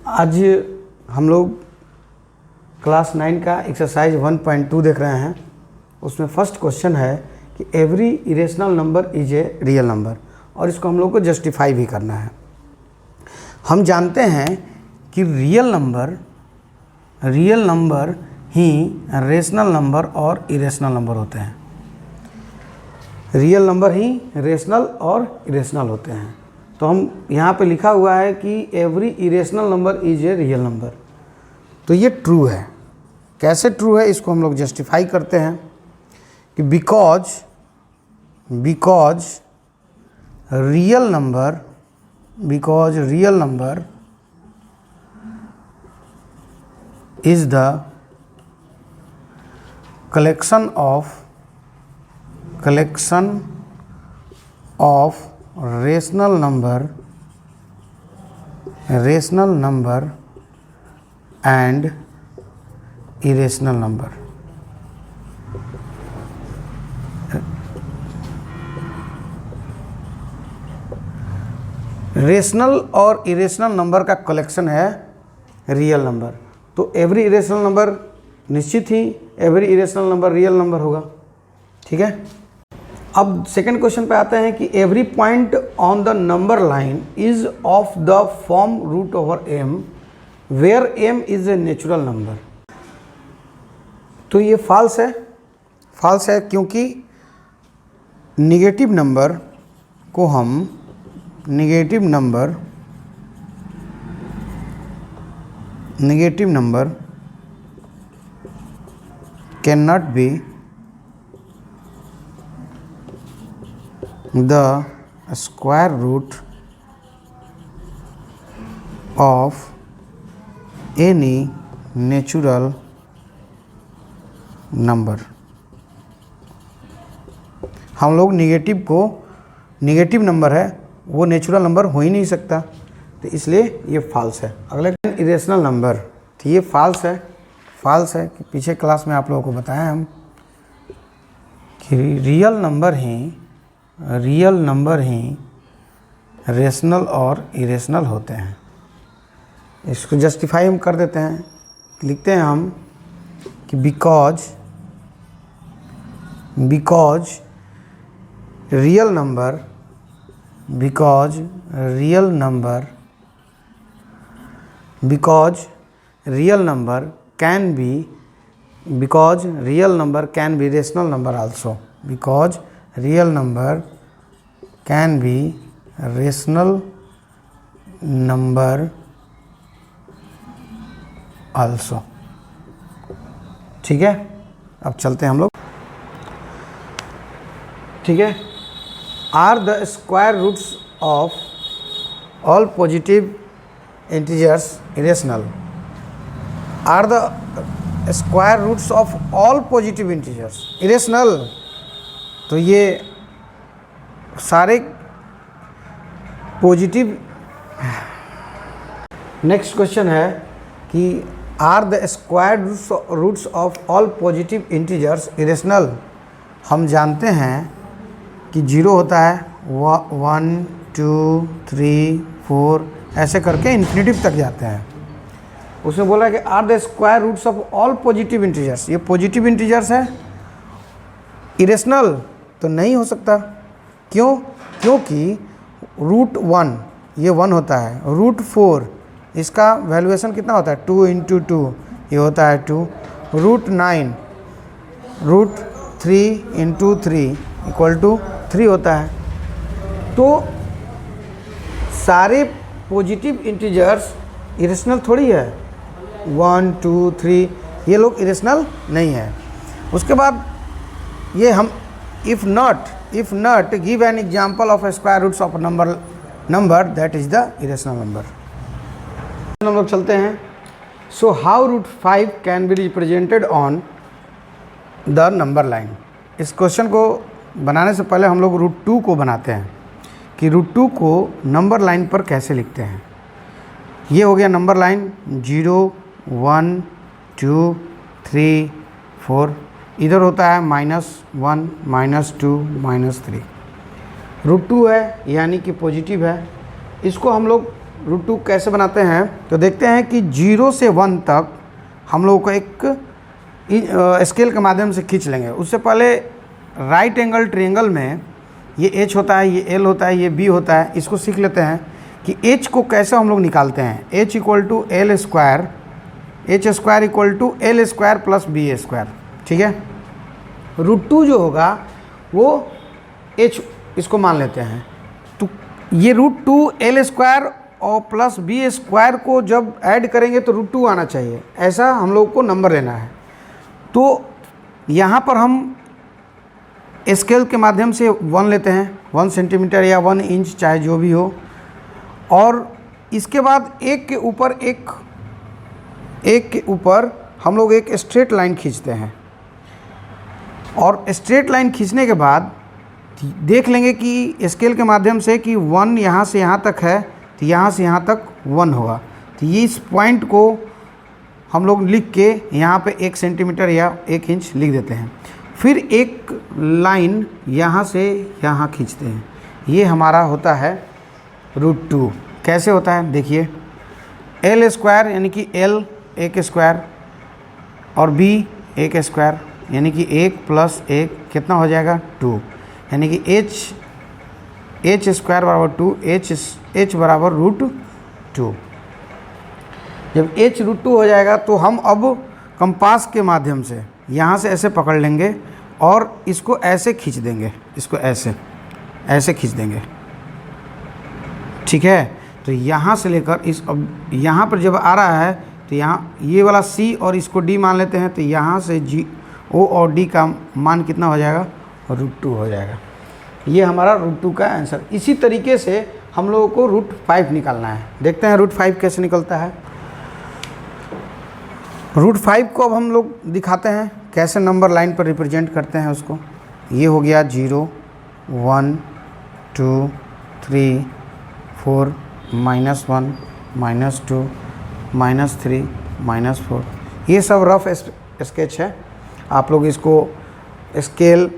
आज हम लोग क्लास 9 का एक्सरसाइज 1.2 देख रहे हैं। उसमें फर्स्ट क्वेश्चन है कि every irrational number is a real number, और इसको हम लोग को जस्टिफाई भी करना है। हम जानते हैं कि रियल नंबर ही रेशनल नंबर और इरेशनल नंबर होते हैं। रियल नंबर ही रेशनल और इरेशनल होते हैं। तो हम यहाँ पे लिखा हुआ है कि every irrational number is a real number, तो ये ट्रू है। कैसे ट्रू है इसको हम लोग जस्टिफाई करते हैं कि because real number is the collection of rational number and irrational number. Rational और इरेशनल नंबर का कलेक्शन है रियल नंबर। तो एवरी इरेशनल नंबर निश्चित ही every irrational number real number होगा। ठीक है, अब सेकंड क्वेश्चन पे आते हैं कि every point on the number line is of the form root over M where M is a natural number. तो ये फॉल्स है क्योंकि निगेटिव नंबर को हम negative number can not be the square root of any natural number। हम लोग negative number है वो नेचुरल नंबर हो ही नहीं सकता, तो इसलिए ये फॉल्स है। अगला इरेशनल नंबर, तो ये फॉल्स है कि पीछे क्लास में आप लोगों को बताया हम कि रियल नंबर ही रेशनल और इरेशनल होते हैं। इसको जस्टिफाई हम कर देते हैं, लिखते हैं हम कि because real number can be rational number also. Because real number can be rational number also. ठीक है, अब चलते हैं हम लोग। ठीक है, are the square roots of all positive integers irrational. Are the square roots of all positive integers irrational. तो ये सारे पॉजिटिव। नेक्स्ट क्वेश्चन है कि are the square roots of all positive integers irrational. हम जानते हैं कि 0 होता है 1 2 3 4 ऐसे करके इन्फिनिटिव तक जाते हैं। उसमें बोला कि are the square roots of all positive integers, ये पॉजिटिव इंटीजर्स है, इरेशनल तो नहीं हो सकता। क्योंकि रूट 1 ये 1 होता है, रूट 4 इसका वैल्यूएशन कितना होता है 2 × 2 ये होता है 2, रूट 9 रूट 3 × 3 = 3 होता है। तो सारे पॉजिटिव इंटीजर्स इरेशनल थोड़ी है, 1 2 3 ये लोग इरेशनल नहीं है। उसके बाद ये हम if not give an example of a square roots of a number that is the irrational number। हम लोग चलते हैं। so how root 5 can be represented on the number line। इस क्वेश्चन को बनाने से पहले हम लोग रूट 2 को बनाते हैं कि रूट 2 को नंबर लाइन पर कैसे लिखते हैं। ये हो गया नंबर लाइन 0 1 2 3 4, इधर होता है -1 -2 -3। रूट 2 है यानी कि पॉजिटिव है। इसको हम लोग √2 कैसे बनाते हैं, तो देखते हैं कि 0 से 1 तक हम लोगों को एक स्केल के माध्यम से खींच लेंगे। उससे पहले राइट एंगल ट्रायंगल में ये H होता है, ये L होता है, ये B होता है। इसको सीख लेते हैं कि H को कैसे हम लोग निकालते हैं। H equal to L square, H square equal to L square plus B square, ठीक है। √2 जो होगा वो H इसको मान लेते हैं, तो ये √2 L स्क्वायर और प्लस B स्क्वायर को जब ऐड करेंगे तो √2 आना चाहिए, ऐसा हम लोग को नंबर लेना है। तो यहाँ पर हम स्केल के माध्यम से 1 लेते हैं, 1 सेंटीमीटर या 1 इंच चाहे जो भी हो, और इसके बाद एक के ऊपर हम लोग एक स्ट्रेट लाइन खींचते हैं। और स्ट्रेट लाइन खींचने के बाद देख लेंगे कि स्केल के माध्यम से कि 1 यहाँ से यहाँ तक है, तो यहाँ से यहाँ तक 1 होगा। तो ये इस पॉइंट को हम लोग लिख के यहाँ पे 1 सेंटीमीटर या 1 इंच लिख देते हैं। फिर एक लाइन यहाँ से यहाँ खींचते हैं, ये हमारा होता है √2। कैसे होता है देखिए, L स्क्वायर यानी कि L 1 स्क्वायर और B 1 स्क्वायर यानी कि 1 प्लस 1 कितना हो जाएगा 2, यानी कि H स्क्वायर बराबर 2, H बराबर √2। जब H √2 हो जाएगा तो हम अब कंपास के माध्यम से यहाँ से ऐसे पकड़ लेंगे और इसको ऐसे खींच देंगे, इसको ऐसे खींच देंगे, ठीक है। तो यहाँ से लेकर इस, अब यहाँ पर जब आ रहा है तो यहाँ ये वाला C और इसको D मान लेते हैं, तो यहाँ से O और D का मान कितना हो जाएगा √2 हो जाएगा। ये हमारा √2 का आंसर। इसी तरीके से हम लोगों को √5 निकालना है। देखते हैं √5 कैसे निकलता है। √5 को अब हम लोग दिखाते हैं कैसे नंबर लाइन पर रिप्रेजेंट करते हैं उसको। ये हो गया 0 1 2 3 4 -1 -2 -3 -4। ये सब रफ स्केच है। आप लोग इसको स्केल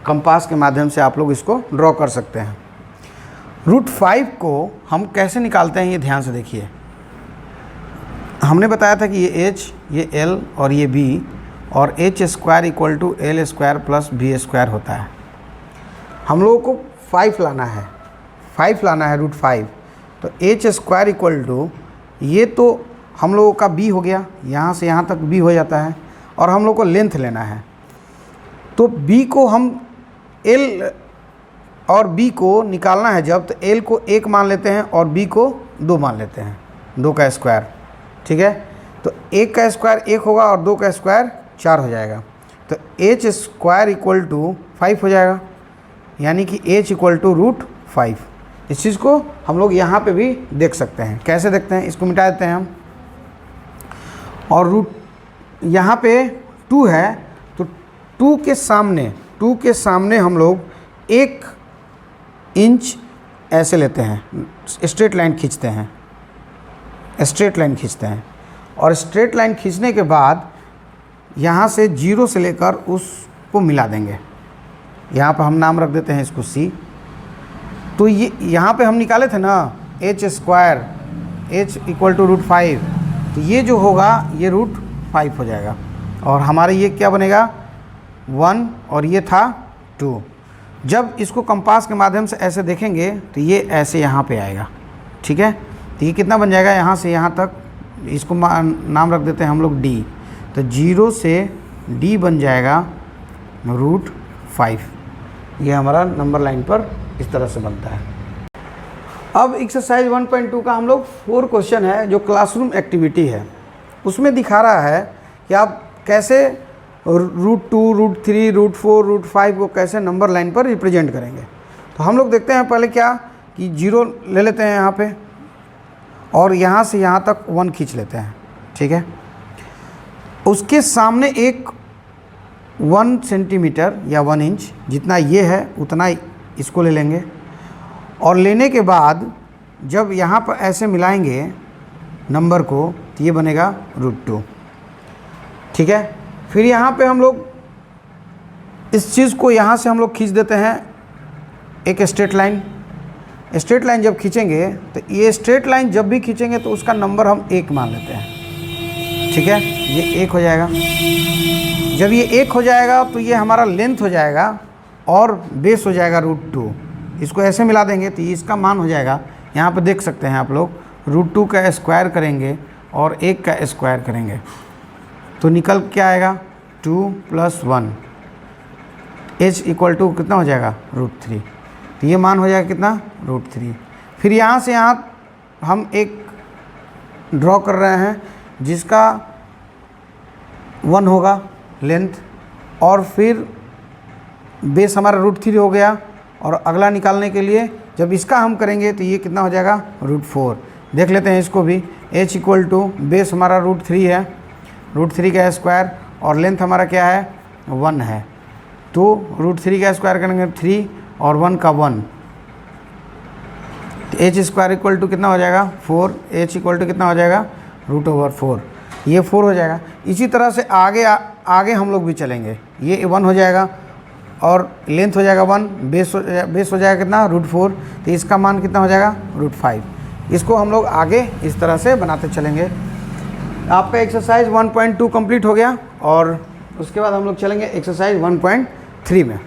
कंपास के माध्यम से आप लोग इसको ड्रॉ कर सकते हैं। √5 को हम कैसे निकालते हैं ये ध्यान से देखिए। हमने बताया था कि ये H, ये L और ये B, और H square equal to L square plus B square होता है। हम लोगों को 5 लाना है, 5 लाना है √5। तो H स्क्वायर इक्वल टू, ये तो हम लोगों का B हो गया, यहाँ से यहाँ तक B हो जाता है, और हम लोग को लेंथ लेना है। तो B को हम L और B को निकालना है जब, तो L को 1 मान लेते हैं और B को 2 मान लेते हैं, 2 का स्क्वायर, ठीक है। तो 1 का स्क्वायर 1 होगा और 2 का स्क्वायर 4 हो जाएगा। तो H स्क्वायर इक्वल टू 5 हो जाएगा, यानी कि H इक्वल टू √5। इस चीज़ को हम लोग यहाँ पे भी देख सकते हैं। कैसे देखते हैं, इसको मिटा देते हैं हम, और यहाँ पे 2 है, तो 2 के सामने हम लोग 1 इंच ऐसे लेते हैं, स्ट्रेट लाइन खींचते हैं, और स्ट्रेट लाइन खींचने के बाद यहाँ से 0 से लेकर उसको मिला देंगे। यहाँ पर हम नाम रख देते हैं इसको C। तो ये यहाँ पे हम निकाले थे ना H square, H equal to √5, तो ये जो होगा ये √5 हो जाएगा, और हमारे ये क्या बनेगा 1 और ये था 2। जब इसको कंपास के माध्यम से ऐसे देखेंगे तो ये ऐसे यहाँ पे आएगा, ठीक है। तो ये कितना बन जाएगा, यहाँ से यहाँ तक, इसको नाम रख देते हैं हम लोग D। तो 0 से D बन जाएगा √5। ये हमारा नंबर लाइन पर इस तरह से बनता है। अब एक्सरसाइज 1.2 का हम लोग 4 क्वेश्चन है जो क्लासरूम एक्टिविटी है। उसमें दिखा रहा है कि आप कैसे √2, √3, √4, √5 को कैसे नंबर लाइन पर रिप्रेजेंट करेंगे। तो हम लोग देखते हैं पहले क्या कि 0 ले लेते हैं यहाँ पे, और यहाँ से यहाँ तक 1 खींच लेते हैं, ठीक है। उसके सामने एक 1 सेंटीमीटर या 1 इंच जितना ये है उतना इसको ले लेंगे, और लेने के बाद जब यहाँ पर ऐसे मिलाएंगे नंबर को तो ये बनेगा √2, ठीक है। फिर यहाँ पे हम लोग इस चीज़ को यहाँ से हम लोग खींच देते हैं एक स्ट्रेट लाइन, स्ट्रेट लाइन जब खींचेंगे तो ये स्ट्रेट लाइन जब भी खींचेंगे तो उसका नंबर हम 1 मान लेते हैं, ठीक है। ये 1 हो जाएगा। जब ये 1 हो जाएगा तो ये हमारा लेंथ हो जाएगा और बेस हो जाएगा √2। इसको ऐसे मिला देंगे तो इसका मान हो जाएगा, यहाँ पे देख सकते हैं आप लोग, √2 का स्क्वायर करेंगे और 1 का स्क्वायर करेंगे तो निकल क्या आएगा 2 + 1, h = कितना हो जाएगा √3। तो ये मान हो जाएगा कितना √3। फिर यहाँ से यहाँ हम एक ड्रॉ कर रहे हैं जिसका 1 होगा लेंथ, और फिर बेस हमारा √3 हो गया। और अगला निकालने के लिए जब इसका हम करेंगे तो ये कितना हो जाएगा √4। देख लेते हैं इसको भी, h = बेस हमारा √3 है, √3 का स्क्वायर, और लेंथ हमारा क्या है 1 है। तो √3 का स्क्वायर करेंगे 3 और 1 का 1, तो h² = कितना हो जाएगा 4। h = कितना हो जाएगा √4, ये 4 हो जाएगा। इसी तरह से आगे हम लोग भी चलेंगे। ये 1 हो जाएगा और लेंथ हो जाएगा 1, बेस हो जाएगा कितना √4, तो इसका मान कितना हो जाएगा √5। इसको हम लोग आगे इस तरह से बनाते चलेंगे। आपका एक्सरसाइज 1.2 कंप्लीट हो गया और उसके बाद हम लोग चलेंगे एक्सरसाइज 1.3 में।